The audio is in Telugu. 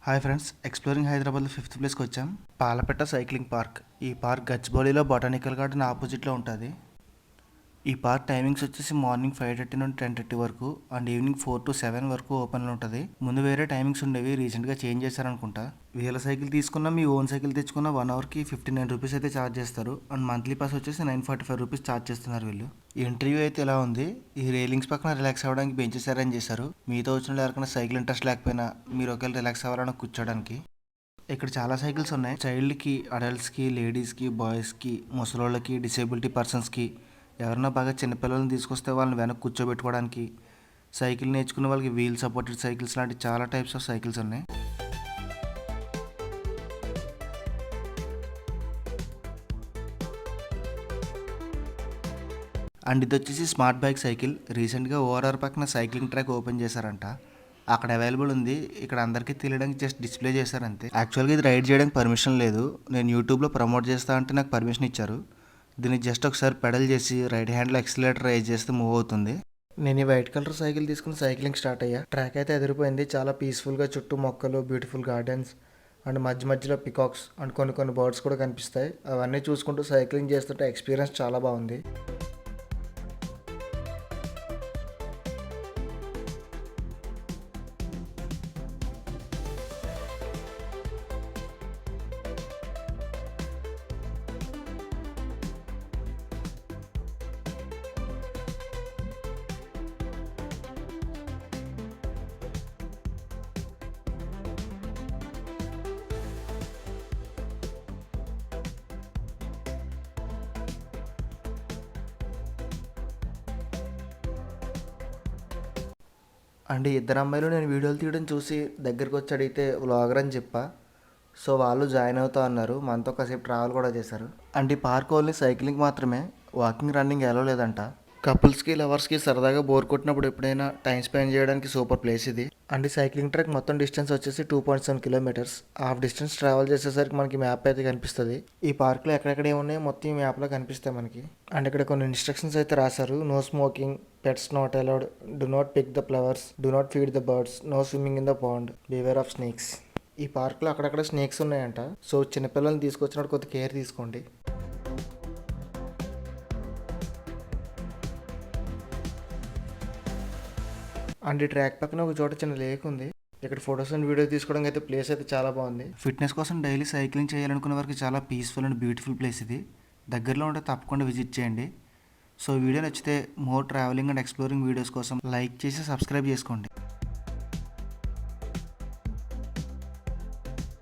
హాయ్ ఫ్రెండ్స్, ఎక్స్ప్లోరింగ్ హైదరాబాద్లో ఫిఫ్త్ ప్లేస్కి వచ్చాం. పాలపెట్ట సైక్లింగ్ పార్క్. ఈ పార్క్ గచ్చిబౌలిలో బొటానికల్ గార్డెన్ ఆపోజిట్లో ఉంటుంది. ఈ పార్క్ టైమింగ్స్ వచ్చేసి మార్నింగ్ 5:30 నుండి 10:30 వరకు అండ్ ఈవినింగ్ 4 to 7 వరకు ఓపెన్లో ఉంటుంది. ముందు వేరే టైమింగ్స్ ఉండేవి, రీసెంట్గా చేంజ్ చేశారనుకుంటా. వీళ్ళ సైకిల్ తీసుకున్న మీ ఓన్ సైకిల్ తెచ్చుకున్న 1 అవర్కి 59 రూపీస్ అయితే ఛార్జ్ చేస్తారు. అండ్ మంత్లీ పాస్ వచ్చేసి 945 రూపీస్ ఛార్జ్ చేస్తున్నారు వీళ్ళు. ఈ ఇంటర్వ్యూ అయితే ఎలా ఉంది. ఈ రైలింగ్స్ పక్కన రిలాక్స్ అవ్వడానికి బెంచెస్ అరేంజ్ చేశారు. మీతో వచ్చిన ఎవరికైనా సైకిల్ ఇంట్రెస్ట్ లేకపోయినా మీరు ఒకవేళ రిలాక్స్ అవ్వాలని కూర్చోడానికి. ఇక్కడ చాలా సైకిల్స్ ఉన్నాయి. చైల్డ్కి, అడల్ట్స్కి, లేడీస్కి, బాయ్స్కి, ముసలోళ్ళకి, డిసేబిలిటీ పర్సన్స్కి, ఎవరైనా బాగా చిన్నపిల్లల్ని తీసుకొస్తే వాళ్ళని వెనక్కి కూర్చోబెట్టుకోవడానికి, సైకిల్ నేర్చుకునే వాళ్ళకి వీల్ సపోర్టెడ్ సైకిల్స్ లాంటి చాలా టైప్స్ ఆఫ్ సైకిల్స్ ఉన్నాయి. అండ్ ఇది వచ్చేసి స్మార్ట్ బైక్ సైకిల్. రీసెంట్గా ఓఆర్ఆర్ పక్కన సైక్లింగ్ ట్రాక్ ఓపెన్ చేశారంట. అక్కడ అవైలబుల్ ఉంది. ఇక్కడ అందరికీ తెలియడానికి జస్ట్ డిస్ప్లే చేశారు అంతే. యాక్చువల్గా ఇది రైడ్ చేయడానికి పర్మిషన్ లేదు. నేను యూట్యూబ్లో ప్రమోట్ చేస్తా అంటే నాకు పర్మిషన్ ఇచ్చారు. దీన్ని జస్ట్ ఒకసారి పెడల్ చేసి రైట్ హ్యాండ్లో ఎక్సిలేటర్ రైజ్ చేస్తే మూవ్ అవుతుంది. నేను ఈ వైట్ కలర్ సైకిల్ తీసుకుని సైక్లింగ్ స్టార్ట్ అయ్యా. ట్రాక్ అయితే ఎదిరిపోయింది. చాలా పీస్ఫుల్గా చుట్టూ మొక్కలు, బ్యూటిఫుల్ గార్డెన్స్ అండ్ మధ్యలో పికాక్స్ అండ్ కొన్ని బర్డ్స్ కూడా కనిపిస్తాయి. అవన్నీ చూసుకుంటూ సైక్లింగ్ చేస్తుంటే ఎక్స్పీరియన్స్ చాలా బాగుంది. అండ్ ఇద్దరు అమ్మాయిలు నేను వీడియోలు తీయడం చూసి దగ్గరికి వచ్చి అడిగితే వ్లాగర్ అని చెప్పా. సో వాళ్ళు జాయిన్ అవుతా అన్నారు. మనతో కాసేపు ట్రావెల్ కూడా చేశారు. అండ్ ఈ పార్క్ ఓన్లీ సైక్లింగ్ మాత్రమే, వాకింగ్, రన్నింగ్ ఎలా లేదంట. కపుల్స్కి, లవర్స్కి సరదాగా బోర్ కొట్టినప్పుడు ఎప్పుడైనా టైం స్పెండ్ చేయడానికి సూపర్ ప్లేస్ ఇది. అండ్ ఈ సైక్లింగ్ ట్రాక్ మొత్తం డిస్టెన్స్ వచ్చేసి 2.7 కిలోమీటర్స్. హాఫ్ డిస్టెన్స్ ట్రావెల్ చేసేసరికి మనకి మ్యాప్ అయితే కనిపిస్తుంది. ఈ పార్క్లో ఎక్కడెక్కడ ఏమున్నాయో మొత్తం ఈ మ్యాప్లో కనిపిస్తాయి మనకి. అండ్ ఇక్కడ కొన్ని ఇన్స్ట్రక్షన్స్ అయితే రాశారు. No smoking, pets not allowed, do not pick the flowers, do not feed the birds, no swimming in the pond, beware of snakes. ఈ పార్క్లో అక్కడక్కడ స్నేక్స్ ఉన్నాయంట. సో చిన్నపిల్లల్ని తీసుకొచ్చినప్పుడు కొద్దిగా కేర్ తీసుకోండి. అండ్ ఈ ట్రాక్ పక్కన ఒక చోట చిన్న లేక్ ఉంది. ఇక్కడ ఫొటోస్ అండ్ వీడియో తీసుకోవడానికి అయితే ప్లేస్ అయితే చాలా బాగుంది. ఫిట్నెస్ కోసం డైలీ సైక్లింగ్ చేయాలనుకునే వారికి చాలా పీస్ఫుల్ అండ్ బ్యూటిఫుల్ ప్లేస్ ఇది. దగ్గరలో ఉంటే తప్పకుండా విజిట్ చేయండి. సో వీడియో నచ్చితే more travelling and exploring videos కోసం లైక్ చేసి సబ్స్క్రైబ్ చేసుకోండి.